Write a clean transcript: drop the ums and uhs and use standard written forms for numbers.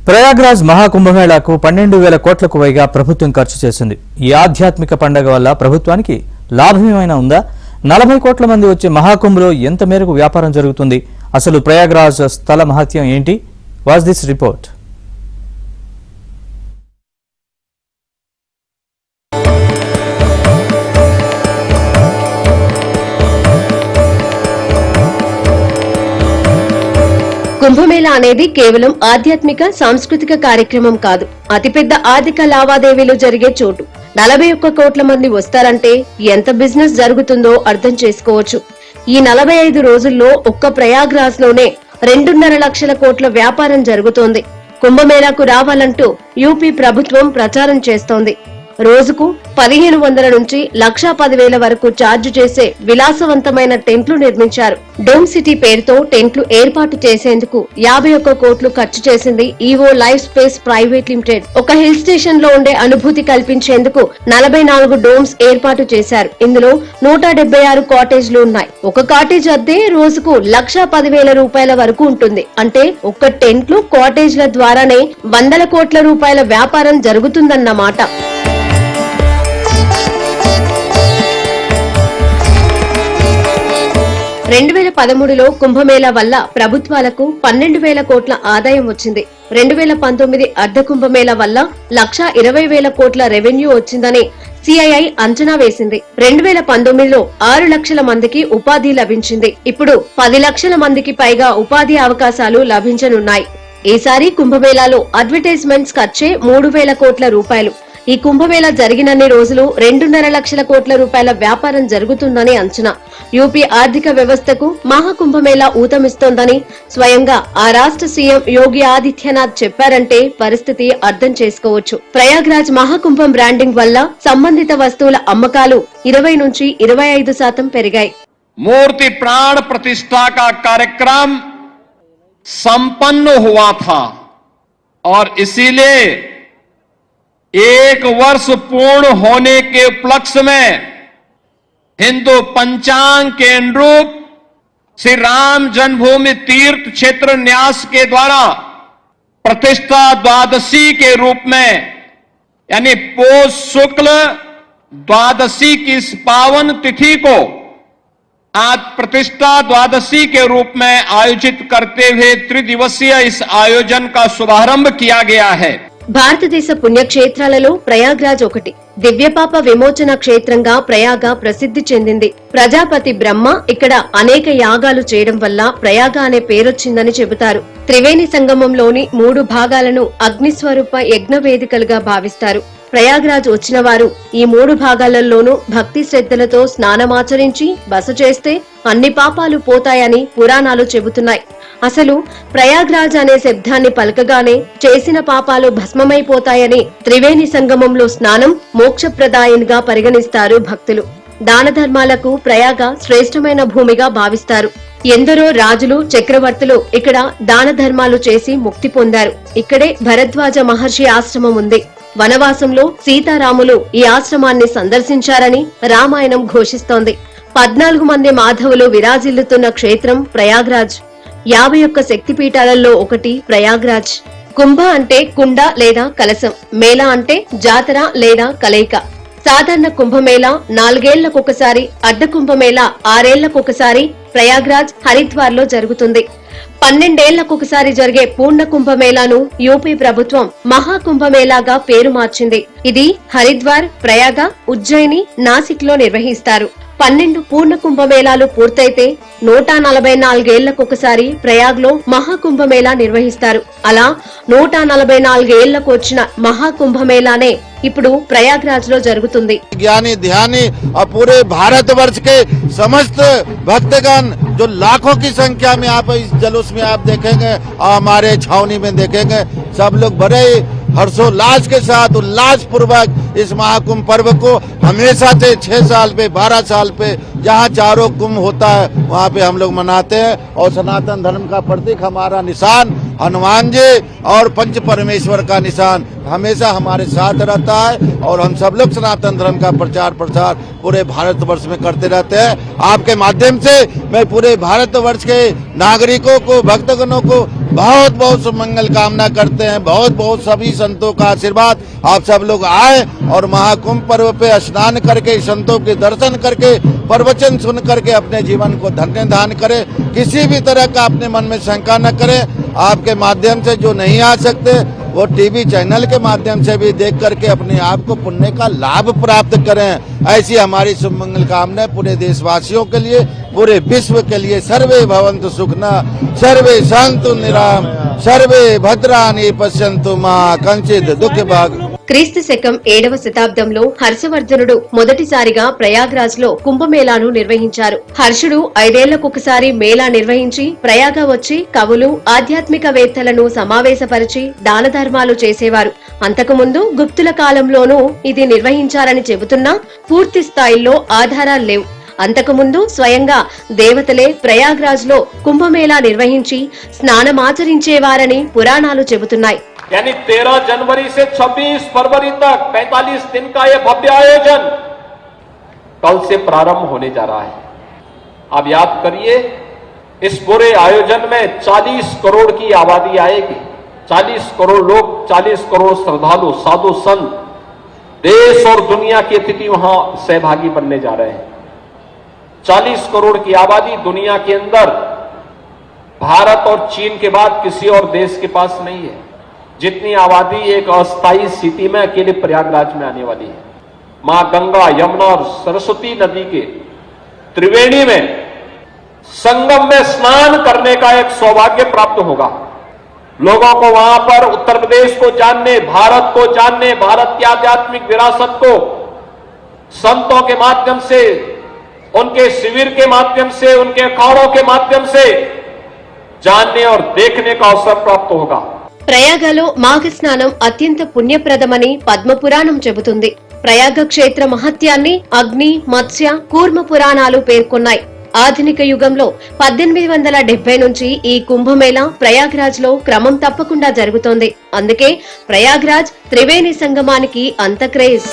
ప్రయాగ్రాజ్ మహాకుంభమేళాకు 12,000 కోట్లకు పైగా ప్రభుత్వం ఖర్చు చేసింది. ఈ ఆధ్యాత్మిక పండుగ వల్ల ప్రభుత్వానికి లాభమేమైనా ఉందా? 40 కోట్ల మంది వచ్చే మహాకుంభలో ఎంత మేరకు వ్యాపారం జరుగుతుంది? అసలు ప్రయాగ్రాజ్ స్థల మహత్యం ఏంటి? Watch this report. కుంభమేళా అనేది కేవలం ఆధ్యాత్మిక సాంస్కృతిక కార్యక్రమం కాదు, అతిపెద్ద ఆర్థిక లావాదేవీలు జరిగే చోటు. 41 కోట్ల మంది వస్తారంటే ఎంత బిజినెస్ జరుగుతుందో అర్థం చేసుకోవచ్చు. ఈ 45 రోజుల్లో ఒక్క ప్రయాగ్రాజ్ లోనే 2.5 లక్షల కోట్ల వ్యాపారం జరుగుతోంది. కుంభమేళాకు రావాలంటూ యూపీ ప్రభుత్వం ప్రచారం చేస్తోంది. రోజుకు 1500 నుంచి 1,10,000 వరకు ఛార్జ్ చేసే విలాసవంతమైన టెంట్లు నిర్మించారు. డోమ్ సిటీ పేరుతో టెంట్లు ఏర్పాటు చేసేందుకు 51 కోట్లు ఖర్చు చేసింది EO life space private limited. ఒక హిల్ స్టేషన్ లో ఉండే అనుభూతి కల్పించేందుకు 44 డోమ్స్ ఏర్పాటు చేశారు. ఇందులో 176 కాటేజ్లు ఉన్నాయి. ఒక కాటేజ్ అద్దె రోజుకు 1,10,000 రూపాయల వరకు ఉంటుంది. అంటే ఒక్క టెంట్లు కాటేజ్ల ద్వారానే 100 కోట్ల రూపాయల వ్యాపారం జరుగుతుందన్నమాట. 2013లో కుంభమేళా వల్ల ప్రభుత్వాలకు 12,000 కోట్ల ఆదాయం వచ్చింది. 2019 అర్ధ కుంభమేళా వల్ల 1,20,000 కోట్ల రెవెన్యూ వచ్చిందని సిఐఐ అంచనా వేసింది. 2019లో 6 లక్షల మందికి ఉపాధి లభించింది. ఇప్పుడు 10 లక్షల మందికి పైగా ఉపాధి అవకాశాలు లభించనున్నాయి. ఈసారి కుంభమేళాలో అడ్వర్టైజ్మెంట్స్ ఖర్చే 3,000 కోట్ల రూపాయలు. ఈ కుంభమేళా జరిగినన్ని రోజులు 2.5 లక్షల కోట్ల రూపాయల వ్యాపారం జరుగుతుందని అంచనా. యూపీ ఆర్థిక వ్యవస్థకు మహాకుంభమేళా ఊతమిస్తోందని స్వయంగా ఆ రాష్ట్ర సీఎం యోగి ఆదిత్యనాథ్ చెప్పారంటే పరిస్థితి అర్థం చేసుకోవచ్చు. ప్రయాగ్రాజ్ మహాకుంభం బ్రాండింగ్ వల్ల సంబంధిత వస్తువుల అమ్మకాలు 20 నుంచి 25% పెరిగాయి. मूर्ति प्राण प्रतिष्ठा का कार्यक्रम संपन्न हुआ था और इसीलिए 1 वर्ष पूर्ण होने के उपलक्ष्य में हिंदू पंचांग के अनुरूप श्री राम जन्मभूमि तीर्थ क्षेत्र न्यास के द्वारा प्रतिष्ठा द्वादशी के रूप में यानी पोष शुक्ल द्वादशी की इस पावन तिथि को आज प्रतिष्ठा द्वादशी के रूप में आयोजित करते हुए त्रिदिवसीय इस आयोजन का शुभारंभ किया गया है. భారతదేశ పుణ్యక్షేత్రాలలో ప్రయాగ్రాజ్ ఒకటి. దివ్యపాప విమోచన క్షేత్రంగా ప్రయాగ ప్రసిద్ధి చెందింది. ప్రజాపతి బ్రహ్మ ఇక్కడ అనేక యాగాలు చేయడం వల్ల ప్రయాగ అనే పేరొచ్చిందని చెబుతారు. త్రివేణి సంగమంలోని 3 భాగాలను అగ్నిస్వరూప యజ్ఞ వేదికలుగా భావిస్తారు. ప్రయాగ్రాజ్ వచ్చిన వారు ఈ 3 భాగాలలోనూ భక్తి శ్రద్ధలతో స్నానమాచరించి బస చేస్తే అన్ని పాపాలు పోతాయని పురాణాలు చెబుతున్నాయి. అసలు ప్రయాగ్రాజ్ అనే శబ్దాన్ని పలకగానే చేసిన పాపాలు భస్మమైపోతాయని త్రివేణి సంగమంలో స్నానం మోక్షప్రదాయంగా పరిగణిస్తారు భక్తులు. దాన ధర్మాలకు ప్రయాగ శ్రేష్టమైన భూమిగా భావిస్తారు. ఎందరో రాజులు చక్రవర్తులు ఇక్కడ దాన ధర్మాలు చేసి ముక్తి పొందారు. ఇక్కడే భరద్వాజ మహర్షి ఆశ్రమం ఉంది. వనవాసంలో సీతారాములు ఈ ఆశ్రమాన్ని సందర్శించారని రామాయణం ఘోషిస్తోంది. 14 మంది మాధవులు విరాజిల్లుతున్న క్షేత్రం ప్రయాగ్రాజ్. 51 శక్తిపీఠాలలో ఒకటి ప్రయాగ్రాజ్. కుంభ అంటే కుండ లేదా కలశం, మేళా అంటే జాతర లేదా కలయిక. సాధారణ కుంభమేళా 4 ఏళ్లకొకసారి, అర్ధ కుంభమేళా 6 ఏళ్లకొకసారి ప్రయాగ్రాజ్ హరిద్వార్ లో జరుగుతుంది. 12 ఏళ్లకొకసారి జరిగే పూర్ణ కుంభమేళాను యూపీ ప్రభుత్వం మహాకుంభమేళాగా పేరు మార్చింది. ఇది హరిద్వార్, ప్రయాగ, ఉజ్జయిని, నాసిక్ లో నిర్వహిస్తారు. 12 పూర్ణ కుంభమేళాలు పూర్తయితే 144 ఏళ్లకొకసారి ప్రయాగ్ లో మహాకుంభమేళా నిర్వహిస్తారు. అలా 144 ఏళ్లకు వచ్చిన మహాకుంభమేళానే ఇప్పుడు ప్రయాగ్రాజ్ లో జరుగుతుంది. ज्ञानी ध्यानी और पूरे भारतवर्ष के समस्त भक्तगण जो लाखों की संख्या में आप इस जुलूस में आप देखेंगे और हमारे छावनी में देखेंगे, सब लोग बड़े हर्षोल्लास के साथ उल्लास पूर्वक इस महाकुंभ पर्व को हमेशा से 6 साल पे 12 साल पे जहाँ चारों कुंभ होता है वहाँ पे हम लोग मनाते हैं. और सनातन धर्म का प्रतीक हमारा निशान हनुमान जी और पंच परमेश्वर का निशान हमेशा हमारे साथ रहता है. और हम सब लोग सनातन धर्म का प्रचार प्रसार पूरे भारतवर्ष में करते रहते हैं. आपके माध्यम से मैं पूरे भारतवर्ष के नागरिकों को, भक्तगणों को बहुत बहुत मंगल कामना करते हैं। बहुत बहुत सभी संतों का आशीर्वाद, आप सब लोग आए और महाकुंभ पर्व पे स्नान करके, संतों के दर्शन करके, प्रवचन सुन करके अपने जीवन को धन्य दान करें। किसी भी तरह का अपने मन में शंका न करें। आपके माध्यम से जो नहीं आ सकते वो टीवी चैनल के माध्यम से भी देख करके अपने आप को पुण्य का लाभ प्राप्त करें। ऐसी हमारी शुभ मंगल कामना पूरे देशवासियों के लिए, पूरे विश्व के लिए। सर्वे भवन्तु सुखिनः, सर्वे सन्तु निराम, सर्वे भद्राणि पश्यन्तु मा कंचित् दुःखभाग्। క్రీస్తు శకం 7వ శతాబ్దంలో హర్షవర్ధనుడు మొదటిసారిగా ప్రయాగ్రాజ్ లో కుంభమేళాను నిర్వహించారు. హర్షుడు 5 ఏళ్లకొకసారి మేళా నిర్వహించి ప్రయాగ వచ్చి కవులు, ఆధ్యాత్మికవేత్తలను సమావేశపరిచి దాన ధర్మాలు చేసేవారు. అంతకుముందు గుప్తుల కాలంలోనూ ఇది నిర్వహించారని చెబుతున్నా పూర్తి స్థాయిలో ఆధారాలు లేవు. అంతకుముందు స్వయంగా దేవతలే ప్రయాగ్రాజ్ లో కుంభమేళా నిర్వహించి స్నానమాచరించేవారని పురాణాలు చెబుతున్నాయి. यानी 13 जनवरी से 26 फरवरी तक 45 दिन का यह भव्य आयोजन कल से प्रारंभ होने जा रहा है। आप याद करिए, इस पूरे आयोजन में 40 करोड़ की आबादी आएगी। 40 करोड़ लोग, 40 करोड़ श्रद्धालु, साधु संत, देश और दुनिया के अतिथि वहां सहभागी बनने जा रहे हैं। 40 करोड़ की आबादी दुनिया के अंदर भारत और चीन के बाद किसी और देश के पास नहीं है। जितनी आबादी एक अस्थायी स्थिति में अकेले प्रयागराज में आने वाली है। मां गंगा, यमुना और सरस्वती नदी के त्रिवेणी में संगम में स्नान करने का एक सौभाग्य प्राप्त होगा। लोगों को वहां पर उत्तर प्रदेश को जानने, भारत को जानने, भारत की आध्यात्मिक विरासत को संतों के माध्यम से, उनके शिविर के माध्यम से, उनके अखाड़ों के माध्यम से जानने और देखने का अवसर प्राप्त होगा। ప్రయాగలో మాఘ స్నానం అత్యంత పుణ్యప్రదమని పద్మపురాణం చెబుతుంది. ప్రయాగ క్షేత్ర మహత్యాన్ని అగ్ని, మత్స్య, కూర్మ పురాణాలు పేర్కొన్నాయి. ఆధునిక యుగంలో 1870 నుంచి ఈ కుంభమేళా ప్రయాగ్రాజ్ లో క్రమం తప్పకుండా జరుగుతోంది. అందుకే ప్రయాగ్రాజ్ త్రివేణి సంగమానికి అంత క్రేజ్.